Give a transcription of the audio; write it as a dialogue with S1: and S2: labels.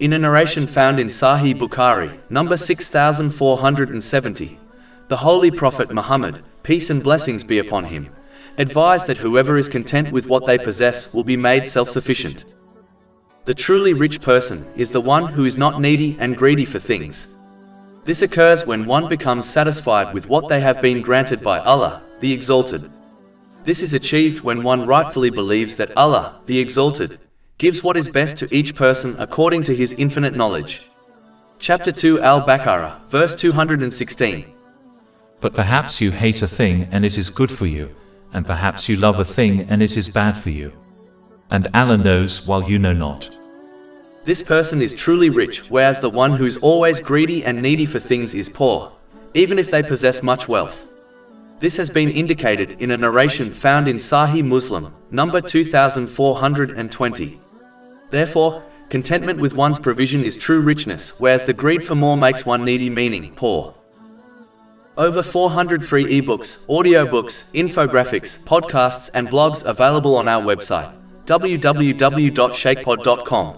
S1: In a narration found in Sahih Bukhari, number 6470, the Holy Prophet Muhammad, peace and blessings be upon him, advised that whoever is content with what they possess will be made self-sufficient. The truly rich person is the one who is not needy and greedy for things. This occurs when one becomes satisfied with what they have been granted by Allah, the Exalted. This is achieved when one rightfully believes that Allah, the Exalted, gives what is best to each person according to His infinite knowledge. Chapter 2 Al-Baqarah, verse 216.
S2: But perhaps you hate a thing and it is good for you, and perhaps you love a thing and it is bad for you. And Allah knows while you know not.
S1: This person is truly rich, whereas the one who is always greedy and needy for things is poor, even if they possess much wealth. This has been indicated in a narration found in Sahih Muslim, number 2420. Therefore, contentment with one's provision is true richness, whereas the greed for more makes one needy, meaning poor. Over 400 free ebooks, audiobooks, infographics, podcasts and blogs available on our website, www.shaykhpod.com.